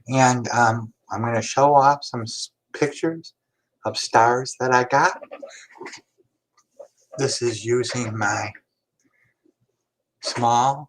And I'm going to show off some pictures of stars that I got. This is using my small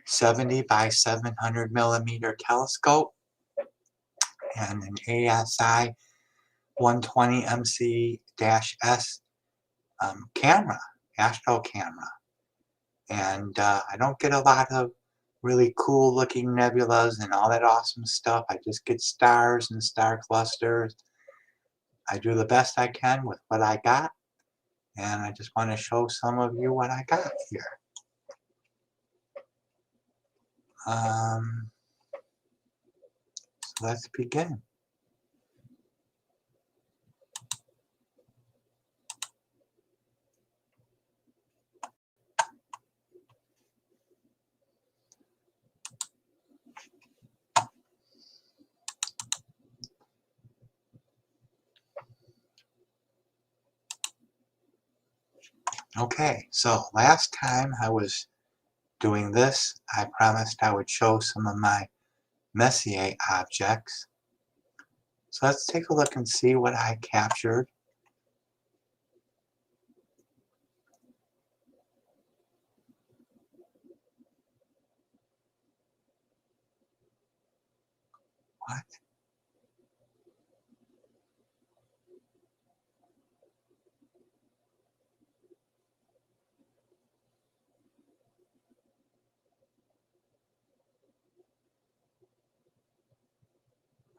70 by 700 millimeter telescope and an ASI 120 MC-S camera, astro-camera. And I don't get a lot of really cool looking nebulas and all that awesome stuff. I just get stars and star clusters. I do the best I can with what I got, and I just want to show some of you what I got here. So let's begin. Okay, so last time I was doing this, I promised I would show some of my Messier objects. So let's take a look and see what I captured. What?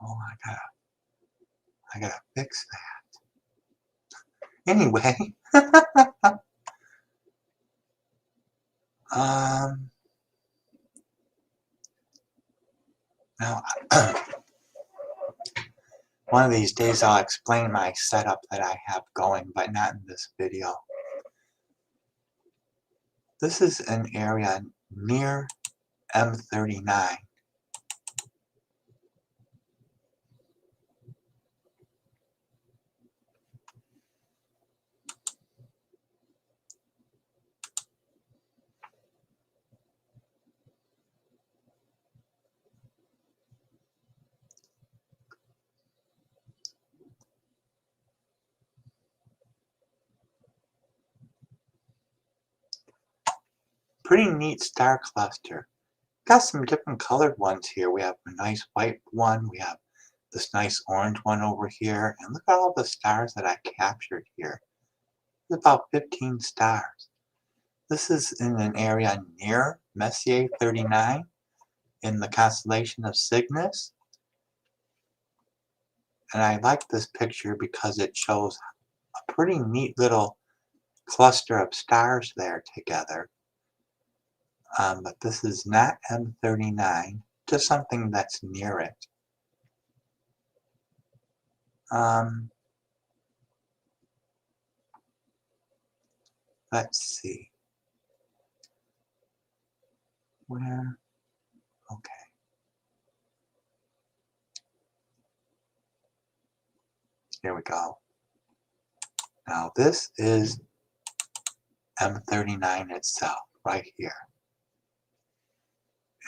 Oh, I gotta fix that. Anyway, now one of these days I'll explain my setup that I have going, but not in this video. This is an area near M39. Pretty neat star cluster. Got some different colored ones here. We have a nice white one. We have this nice orange one over here. And look at all the stars that I captured here. There's about 15 stars. This is in an area near Messier 39 in the constellation of Cygnus. And I like this picture because it shows a pretty neat little cluster of stars there together. But this is not M39, just something that's near it. Let's see. Where? Okay. Here we go. Now this is M39 itself, right here.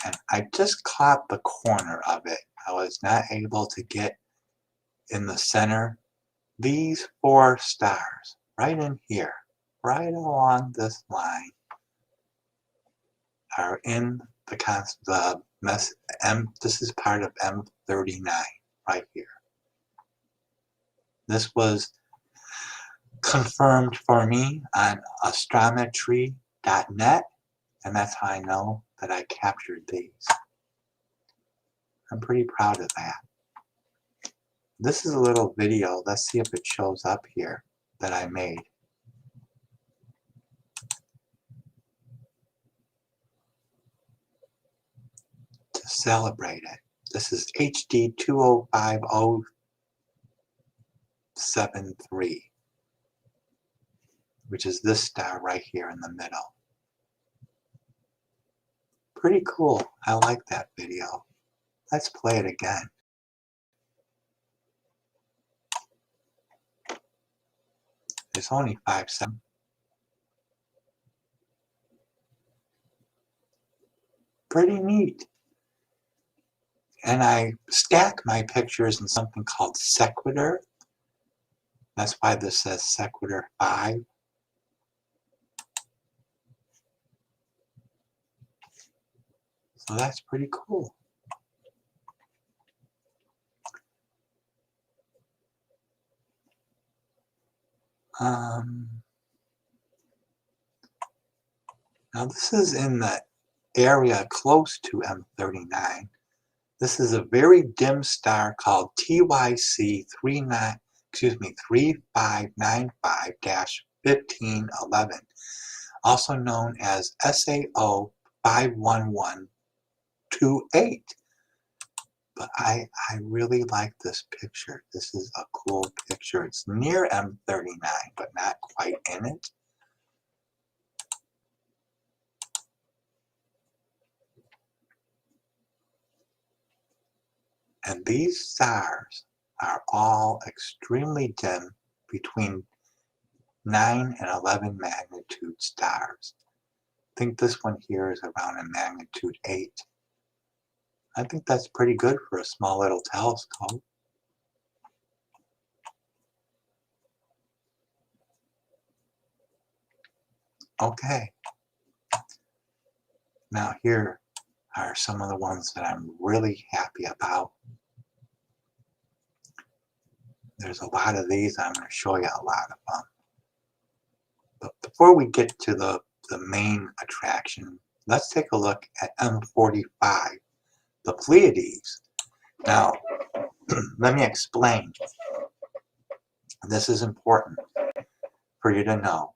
And I just caught the corner of it. I was not able to get in the center. These 4 stars, right in here, right along this line, are in the this is part of M39, right here. This was confirmed for me on astrometry.net, and that's how I know that I captured these. I'm pretty proud of that. This is a little video. Let's see if it shows up here that I made. To celebrate it. This is HD 205073, which is this star right here in the middle. Pretty cool. I like that video. Let's play it again. There's only 5 seconds. Pretty neat. And I stack my pictures in something called sequitur. That's why this says sequitur 5. So that's pretty cool. Now this is in the area close to M39. This is a very dim star called TYC 3595-1511, also known as SAO 51128. But I really like this picture. This is a cool picture. It's near M39, but not quite in it. And these stars are all extremely dim, between 9 and 11 magnitude stars. I think this one here is around a magnitude 8. I think that's pretty good for a small little telescope. Okay. Now here are some of the ones that I'm really happy about. There's a lot of these. I'm going to show you a lot of them. But before we get to the main attraction, let's take a look at M45, the Pleiades. Now, let me explain. This is important for you to know.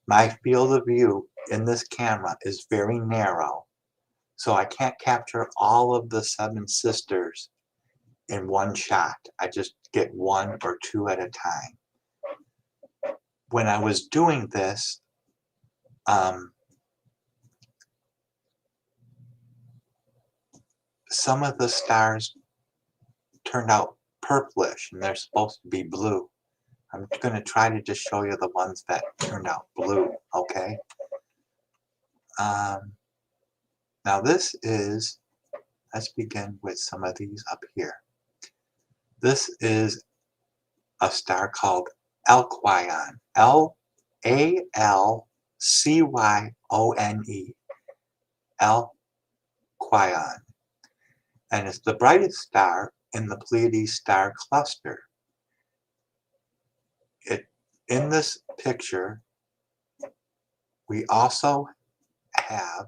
My field of view in this camera is very narrow, so I can't capture all of the 7 sisters in one shot. I just get 1 or 2 at a time. When I was doing this, some of the stars turned out purplish and they're supposed to be blue. I'm going to try to just show you the ones that turned out blue, okay? Now this is, let's begin with some of these up here. This is a star called Alcyon, Alcyone, Alcyon. And it's the brightest star in the Pleiades star cluster. In this picture, we also have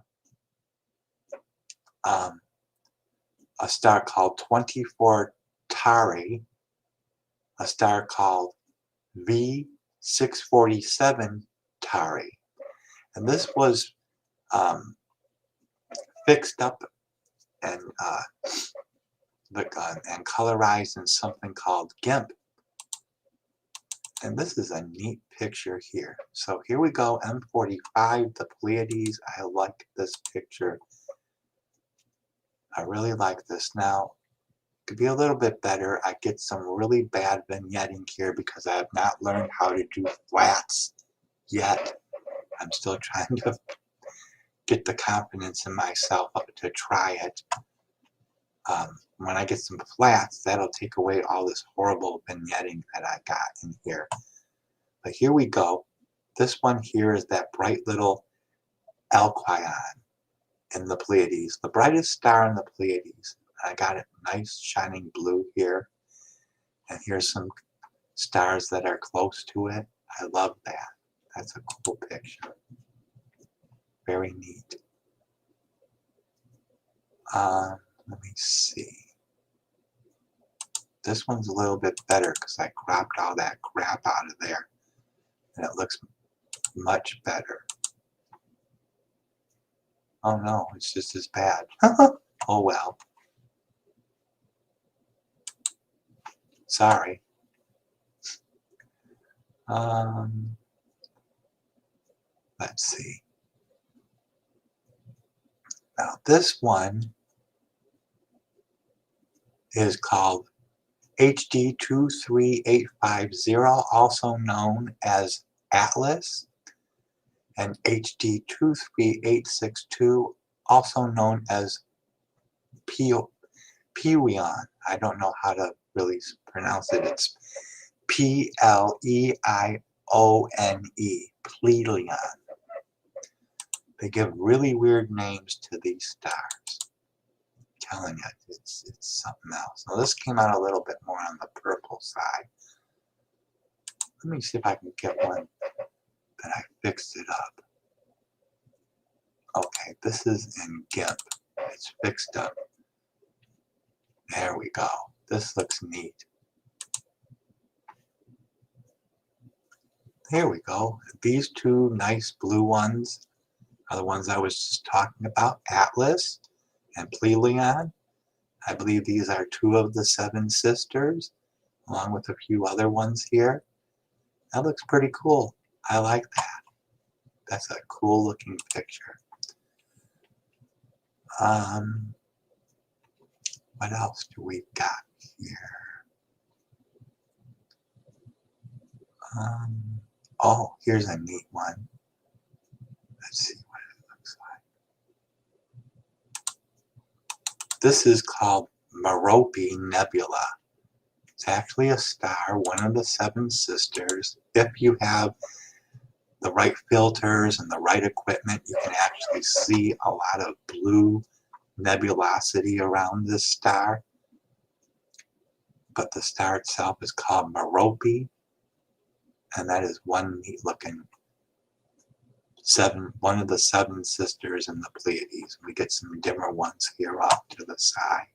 a star called 24 Tauri, a star called V647 Tauri. And this was fixed up and colorized in something called GIMP. And this is a neat picture here. So here we go, M45, the Pleiades. I like this picture. I really like this. Now, it could be a little bit better. I get some really bad vignetting here because I have not learned how to do flats yet. I'm still trying to get the confidence in myself to try it. When I get some flats, that'll take away all this horrible vignetting that I got in here. But here we go. This one here is that bright little Alcyon in the Pleiades, the brightest star in the Pleiades. I got it nice shining blue here. And here's some stars that are close to it. I love that. That's a cool picture. Very neat. Let me see. This one's a little bit better because I cropped all that crap out of there. And it looks much better. Oh no, it's just as bad. Oh well. Sorry. Let's see. Now this one is called HD23850, also known as Atlas, and HD23862, also known as Pleione. I don't know how to really pronounce it. It's Pleione. Pleione. They give really weird names to these stars. I'm telling you, it's something else. Now this came out a little bit more on the purple side. Let me see if I can get one that I fixed it up. Okay, this is in GIMP. It's fixed up. There we go. This looks neat. Here we go. These two nice blue ones are the ones I was just talking about, Atlas and Pleione. I believe these are two of the 7 sisters, along with a few other ones here. That looks pretty cool. I like that. That's a cool looking picture. What else do we got here? Oh, here's a neat one. Let's see what it looks like. This is called Merope Nebula. It's actually a star, one of the 7 sisters. If you have the right filters and the right equipment, you can actually see a lot of blue nebulosity around this star. But the star itself is called Merope, and that is one neat looking one of the 7 sisters in the Pleiades. We get some dimmer ones here off to the side.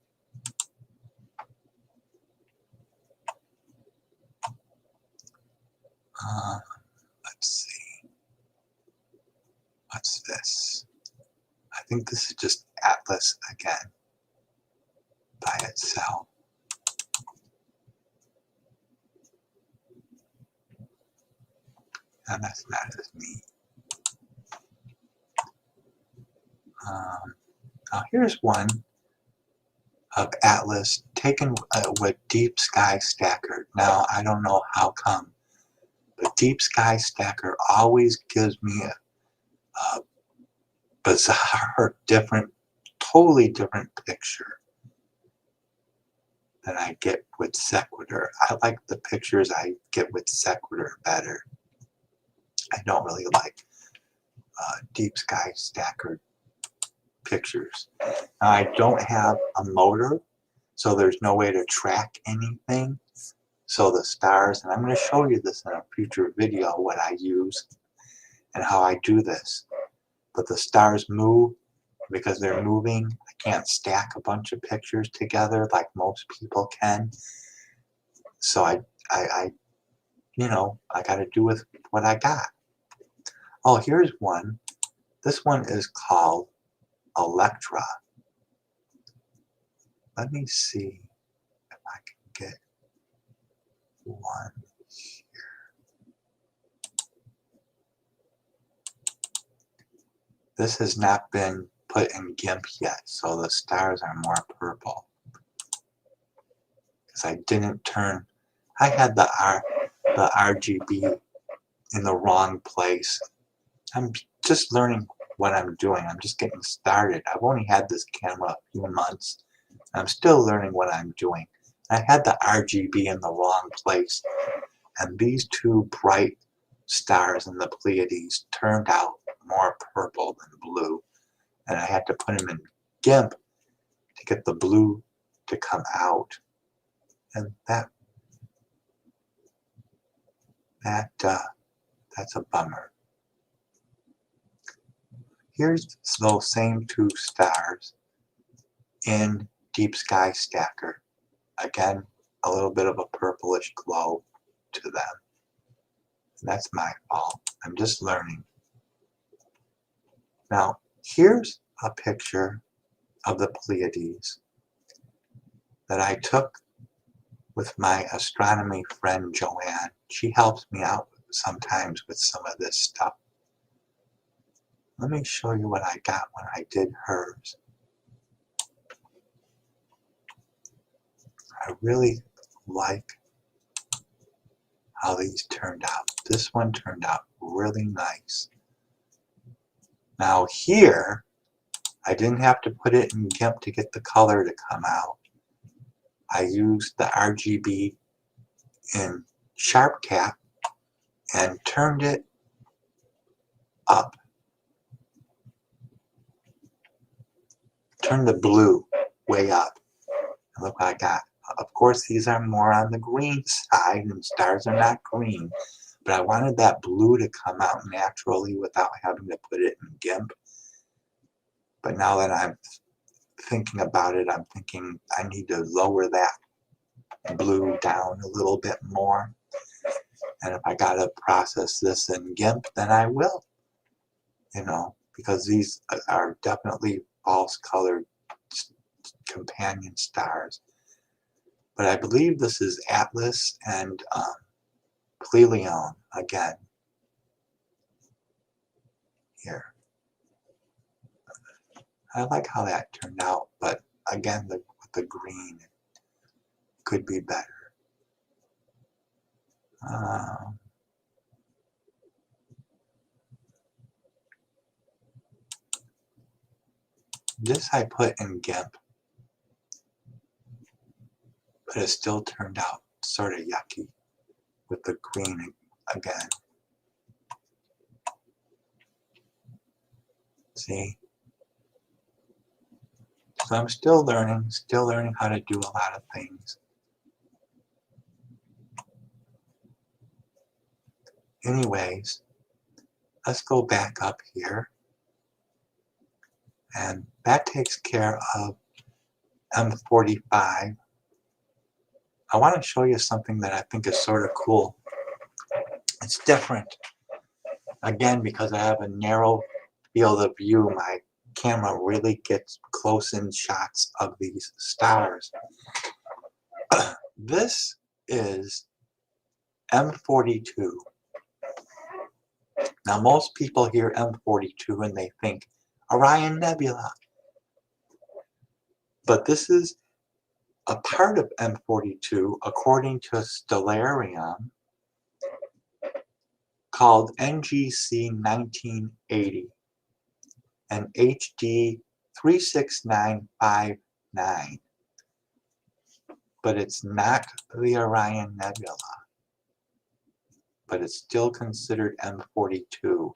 Let's see. What's this? I think this is just Atlas again by itself. And that's not as neat. Now here's one of Atlas taken with Deep Sky Stacker. Now I don't know how come, but Deep Sky Stacker always gives me a bizarre, totally different picture than I get with Sequitur. I like the pictures I get with Sequitur better. I don't really like Deep Sky Stacker pictures. Now, I don't have a motor, so there's no way to track anything. So the stars, and I'm going to show you this in a future video, what I use and how I do this. But the stars move because they're moving. I can't stack a bunch of pictures together like most people can. So I got to do with what I got. Oh, here's one. This one is called Electra. Let me see if I can get one here. This has not been put in GIMP yet, so the stars are more purple. Because I didn't turn, I had the RGB in the wrong place. I'm just learning what I'm doing. I'm just getting started. I've only had this camera a few months. I'm still learning what I'm doing. I had the RGB in the wrong place, and these two bright stars in the Pleiades turned out more purple than blue, and I had to put them in GIMP to get the blue to come out, and that's a bummer. Here's those same 2 stars in Deep Sky Stacker. Again, a little bit of a purplish glow to them. And that's my fault. I'm just learning. Now, here's a picture of the Pleiades that I took with my astronomy friend Joanne. She helps me out sometimes with some of this stuff. Let me show you what I got when I did hers. I really like how these turned out. This one turned out really nice. Now here, I didn't have to put it in GIMP to get the color to come out. I used the RGB in Sharp Cap and turned it up. Turn the blue way up. And look what I got. Of course, these are more on the green side, and stars are not green. But I wanted that blue to come out naturally without having to put it in GIMP. But now that I'm thinking about it, I'm thinking I need to lower that blue down a little bit more. And if I gotta process this in GIMP, then I will. You know, because these are definitely false colored companion stars. But I believe this is Atlas and Pleione again. Here. I like how that turned out, but again, with the green, it could be better. This I put in GIMP, but it still turned out sort of yucky with the green again. See? So I'm still learning how to do a lot of things. Anyways, let's go back up here. And that takes care of M45. I want to show you something that I think is sort of cool. It's different. Again, because I have a narrow field of view, my camera really gets close-in shots of these stars. This is M42. Now, most people hear M42 and they think Orion Nebula. But this is a part of M42 according to Stellarium called NGC 1980 and HD 36959. But it's not the Orion Nebula. But it's still considered M42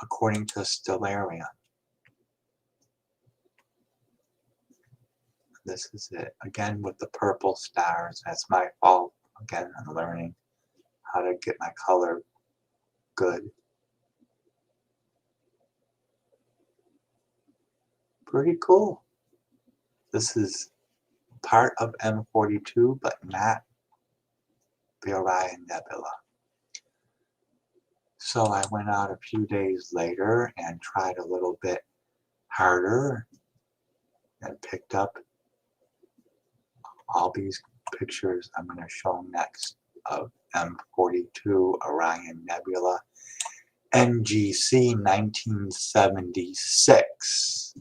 according to Stellarium. This is it. Again, with the purple stars. That's my fault. Again, I'm learning how to get my color good. Pretty cool. This is part of M42, but not the Orion Nebula. So I went out a few days later and tried a little bit harder and picked up all these pictures I'm going to show next of M42 Orion Nebula NGC 1976.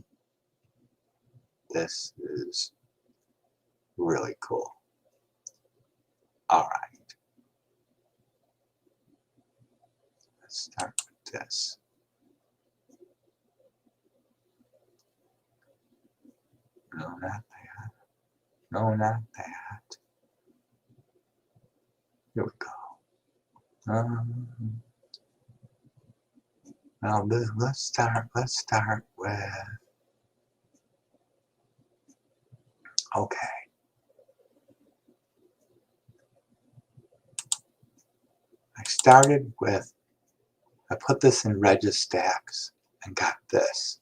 This is really cool. All right. Let's start with this. No, not that. No, not that. Here we go. Now let's start with, okay. I started with, I put this in Registax and got this.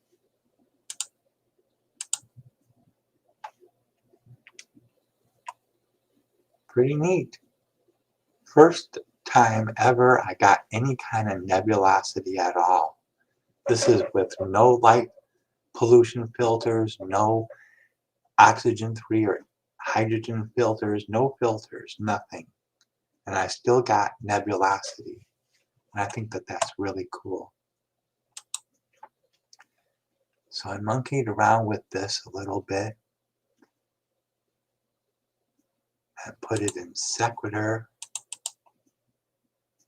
Pretty neat. First time ever I got any kind of nebulosity at all. This is with no light pollution filters, no oxygen-free or hydrogen filters, no filters, nothing. And I still got nebulosity. And I think that that's really cool. So I monkeyed around with this a little bit and put it in Sequitur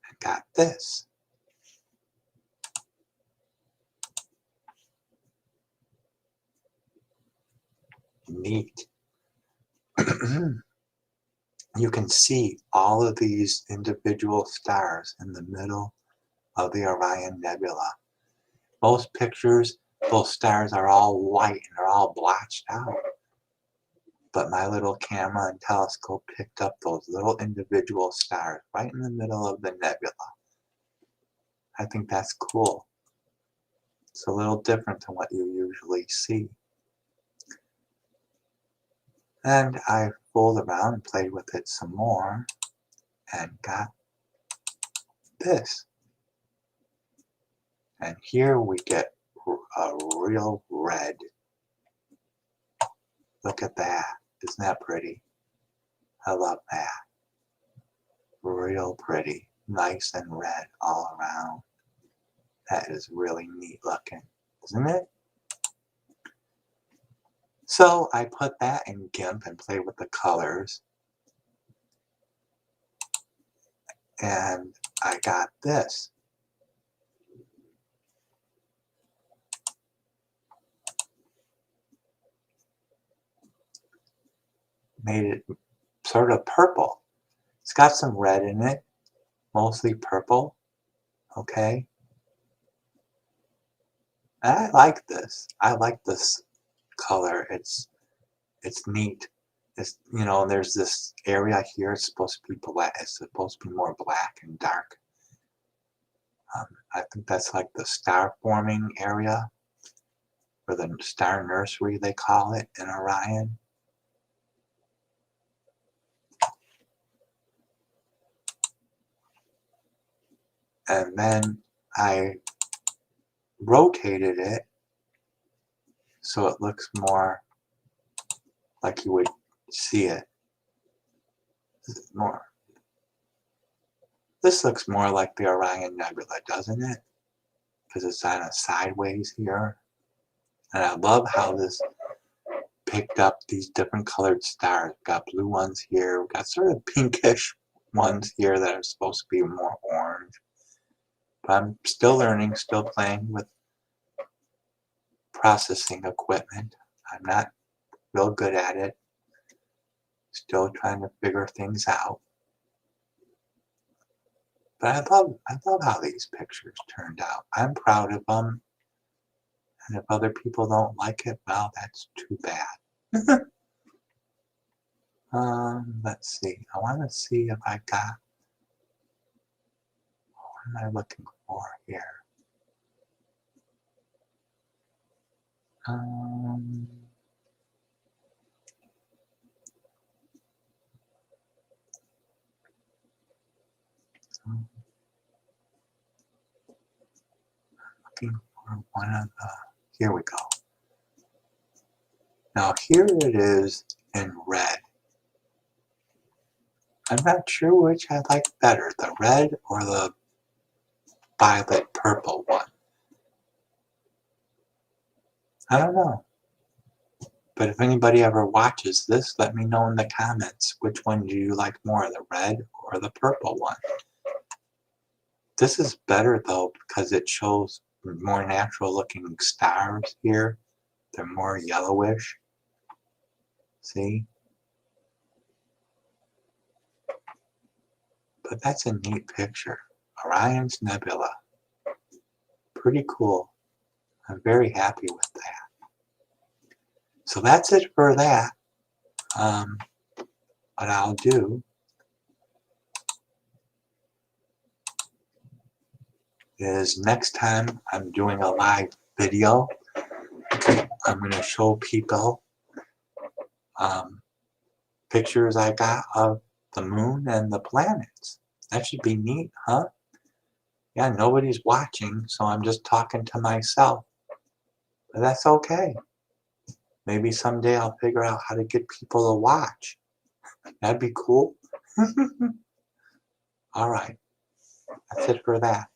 and got this. Neat. you can see all of these individual stars in the middle of the Orion Nebula. Most pictures, those stars are all white and they're all blotched out. But my little camera and telescope picked up those little individual stars right in the middle of the nebula. I think that's cool. It's a little different than what you usually see. And I fooled around and played with it some more and got this. And here we get a real red. Look at that. Isn't that pretty? I love that. Real pretty. Nice and red all around. That is really neat looking, isn't it? So I put that in GIMP and played with the colors. And I got this. Made it sort of purple. It's got some red in it, mostly purple. Okay. And I like this. I like this color. It's neat. It's, you know, there's this area here. It's supposed to be black. It's supposed to be more black and dark. I think that's like the star forming area, or the star nursery they call it in Orion. And then I rotated it so it looks more like you would see it. This looks more like the Orion Nebula, doesn't it? Because it's on a sideways here. And I love how this picked up these different colored stars. We've got blue ones here. We've got sort of pinkish ones here that are supposed to be more orange. But I'm still learning, still playing with processing equipment. I'm not real good at it. Still trying to figure things out. But I love how these pictures turned out. I'm proud of them. And if other people don't like it, well, that's too bad. Let's see. I want to see if I got, what am I looking for here? Looking for one of the, here we go. Now here it is in red. I'm not sure which I like better, the red or the violet purple one. I don't know. But if anybody ever watches this, let me know in the comments which one do you like more, the red or the purple one. This is better though because it shows more natural looking stars here. They're more yellowish. See? But that's a neat picture. Orion's Nebula. Pretty cool. I'm very happy with that. So that's it for that. What I'll do is next time I'm doing a live video, I'm going to show people pictures I got of the moon and the planets. That should be neat, huh? Yeah, nobody's watching, so I'm just talking to myself. But that's okay. Maybe someday I'll figure out how to get people to watch. That'd be cool. All right. That's it for that.